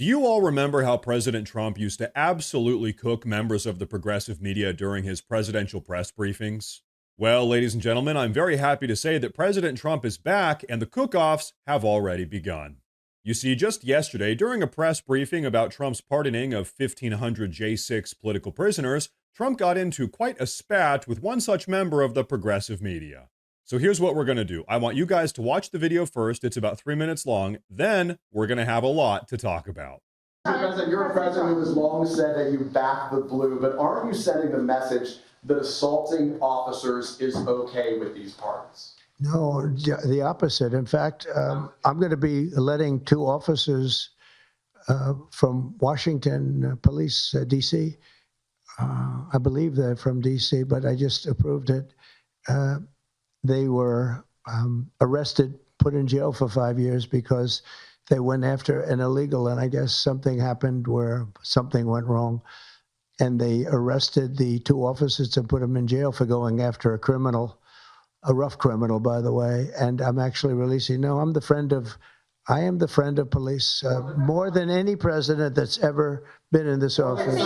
Do you all remember how President Trump used to absolutely cook members of the progressive media during his presidential press briefings? Well, ladies and gentlemen, I'm very happy to say that President Trump is back and the cook-offs have already begun. You see, just yesterday, during a press briefing about Trump's pardoning of 1,500 J6 political prisoners, Trump got into quite a spat with one such member of the progressive media. So here's what we're going to do. I want you guys to watch the video first. It's about 3 minutes long. Then we're going to have a lot to talk about. Mr. President, you're a president who has long said that you back the blue, but aren't you sending the message that assaulting officers is okay with these pardons? No, the opposite. In fact, I'm going to be letting two officers from Washington Police, D.C. I believe they're from D.C., but I just approved it. They were arrested, put in jail for 5 years because they went after an illegal, and I guess something happened where something went wrong, and they arrested the two officers and put them in jail for going after a criminal, a rough criminal, by the way. And I'm actually releasing. No, I am the friend of police, more than any president that's ever been in this office.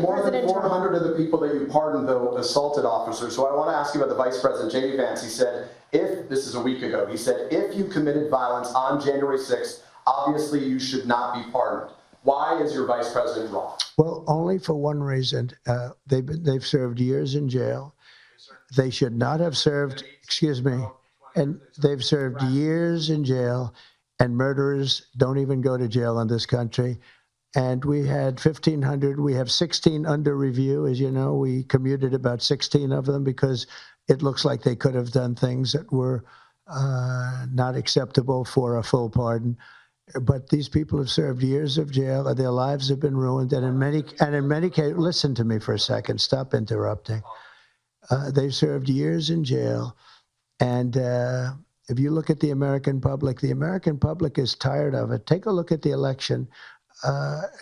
More than 400 of the people that you pardoned, though, assaulted officers. So I want to ask you about the Vice President, J.D. Vance. He said, this is a week ago, he said, if you committed violence on January 6th, obviously you should not be pardoned. Why is your Vice President wrong? Well, only for one reason. They've served years in jail. They should not have served, and they've served years in jail, and murderers don't even go to jail in this country. And we had 1,500. We have 16 under review. As you know, we commuted about 16 of them because it looks like they could have done things that were not acceptable for a full pardon. But these people have served years of jail. Their lives have been ruined. And in many cases, listen to me for a second. Stop interrupting. They've served years in jail. And if you look at the American public is tired of it. Take a look at the election.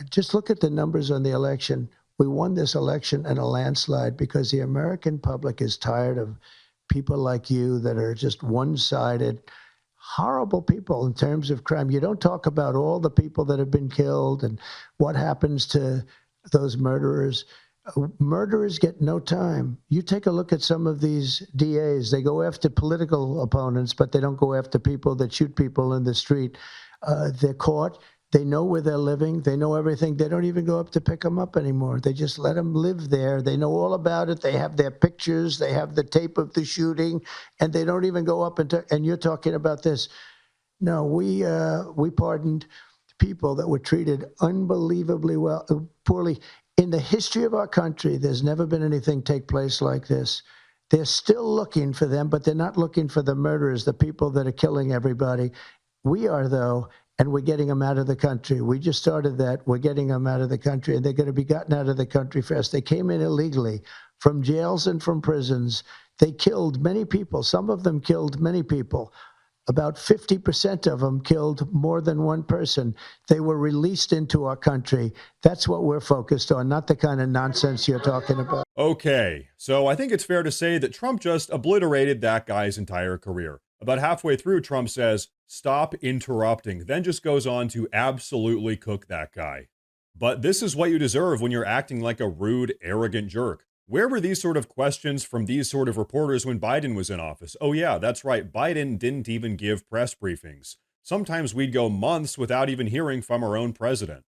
Just look at the numbers on the election. We won this election in a landslide because the American public is tired of people like you that are just one-sided, horrible people in terms of crime. You don't talk about all the people that have been killed and what happens to those murderers. Murderers get no time. You take a look at some of these DAs. They go after political opponents, but they don't go after people that shoot people in the street. They're caught. They know where they're living. They know everything. They don't even go up to pick them up anymore. They just let them live there. They know all about it. They have their pictures. They have the tape of the shooting, and they don't even go up and you're talking about this. No, we pardoned people that were treated unbelievably poorly. In the history of our country, there's never been anything take place like this. They're still looking for them, but they're not looking for the murderers, the people that are killing everybody. We are, though, and we're getting them out of the country. We just started that. We're getting them out of the country, and they're going to be gotten out of the country fast. They came in illegally from jails and from prisons. They killed many people. Some of them killed many people. About 50% of them killed more than one person. They were released into our country. That's what we're focused on, not the kind of nonsense you're talking about. Okay, so I think it's fair to say that Trump just obliterated that guy's entire career. About halfway through, Trump says, "Stop interrupting," then just goes on to absolutely cook that guy. But this is what you deserve when you're acting like a rude, arrogant jerk. Where were these sort of questions from these sort of reporters when Biden was in office? Oh yeah, that's right, Biden didn't even give press briefings. Sometimes we'd go months without even hearing from our own president.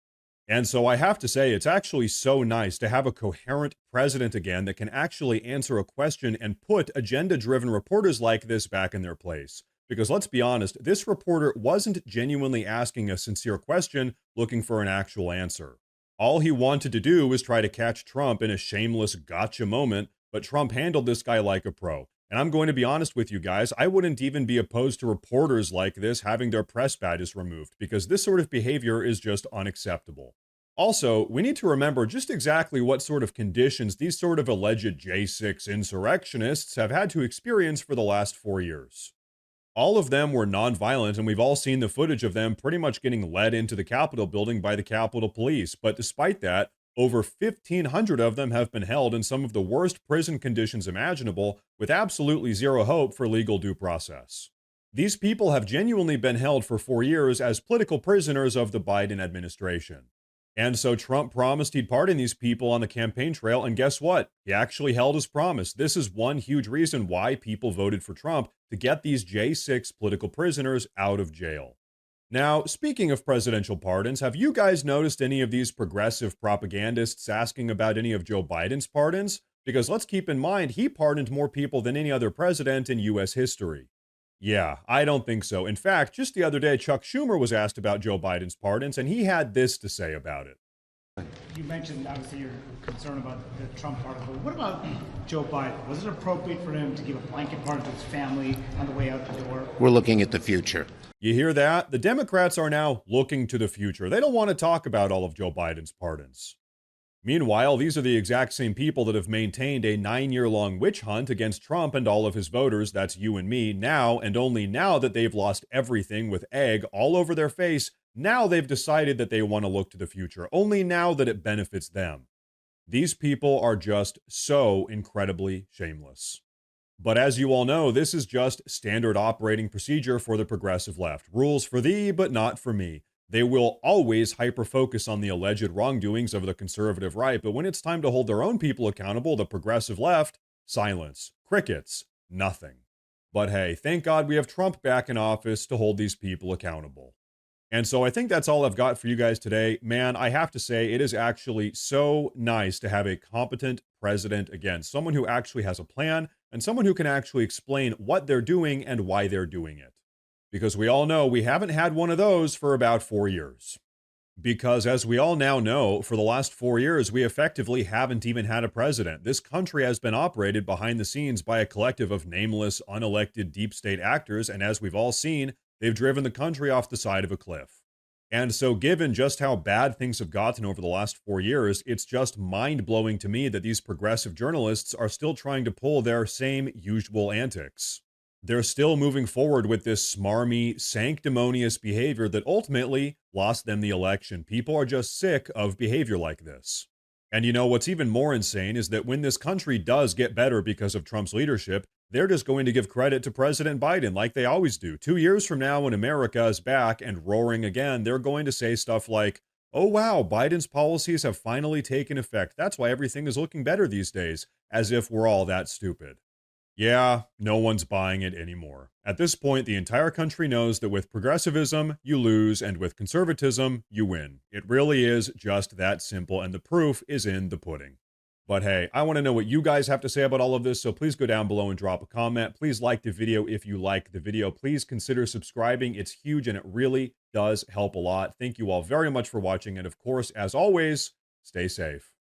And so I have to say, it's actually so nice to have a coherent president again that can actually answer a question and put agenda-driven reporters like this back in their place. Because let's be honest, this reporter wasn't genuinely asking a sincere question, looking for an actual answer. All he wanted to do was try to catch Trump in a shameless gotcha moment, but Trump handled this guy like a pro. And I'm going to be honest with you guys, I wouldn't even be opposed to reporters like this having their press badges removed, because this sort of behavior is just unacceptable. Also, we need to remember just exactly what sort of conditions these sort of alleged J6 insurrectionists have had to experience for the last 4 years. All of them were nonviolent, and we've all seen the footage of them pretty much getting led into the Capitol building by the Capitol Police. But despite that, over 1,500 of them have been held in some of the worst prison conditions imaginable, with absolutely zero hope for legal due process. These people have genuinely been held for 4 years as political prisoners of the Biden administration. And so Trump promised he'd pardon these people on the campaign trail, and guess what? He actually held his promise. This is one huge reason why people voted for Trump, to get these J6 political prisoners out of jail. Now, speaking of presidential pardons, have you guys noticed any of these progressive propagandists asking about any of Joe Biden's pardons? Because let's keep in mind, he pardoned more people than any other president in U.S. history. Yeah, I don't think so. In fact, just the other day, Chuck Schumer was asked about Joe Biden's pardons, and he had this to say about it. You mentioned, obviously, your concern about the Trump pardon, but what about Joe Biden? Was it appropriate for him to give a blanket pardon to his family on the way out the door? We're looking at the future. You hear that? The Democrats are now looking to the future. They don't want to talk about all of Joe Biden's pardons. Meanwhile, these are the exact same people that have maintained a 9-year-long witch hunt against Trump and all of his voters, that's you and me, now, and only now that they've lost everything with egg all over their face, now they've decided that they want to look to the future, only now that it benefits them. These people are just so incredibly shameless. But as you all know, this is just standard operating procedure for the progressive left. Rules for thee, but not for me. They will always hyper-focus on the alleged wrongdoings of the conservative right, but when it's time to hold their own people accountable, the progressive left, silence, crickets, nothing. But hey, thank God we have Trump back in office to hold these people accountable. And so I think that's all I've got for you guys today. Man, I have to say, it is actually so nice to have a competent president again, someone who actually has a plan and someone who can actually explain what they're doing and why they're doing it. Because we all know we haven't had one of those for about 4 years. Because as we all now know, for the last 4 years, we effectively haven't even had a president. This country has been operated behind the scenes by a collective of nameless, unelected deep state actors, and as we've all seen, they've driven the country off the side of a cliff. And so given just how bad things have gotten over the last 4 years, it's just mind-blowing to me that these progressive journalists are still trying to pull their same usual antics. They're still moving forward with this smarmy, sanctimonious behavior that ultimately lost them the election. People are just sick of behavior like this. And you know, what's even more insane is that when this country does get better because of Trump's leadership, they're just going to give credit to President Biden like they always do. 2 years from now, when America is back and roaring again, they're going to say stuff like, oh wow, Biden's policies have finally taken effect. That's why everything is looking better these days, as if we're all that stupid. Yeah, no one's buying it anymore. At this point, the entire country knows that with progressivism, you lose, and with conservatism, you win. It really is just that simple, and the proof is in the pudding. But hey, I want to know what you guys have to say about all of this, so please go down below and drop a comment. Please like the video if you like the video. Please consider subscribing. It's huge, and it really does help a lot. Thank you all very much for watching, and of course, as always, stay safe.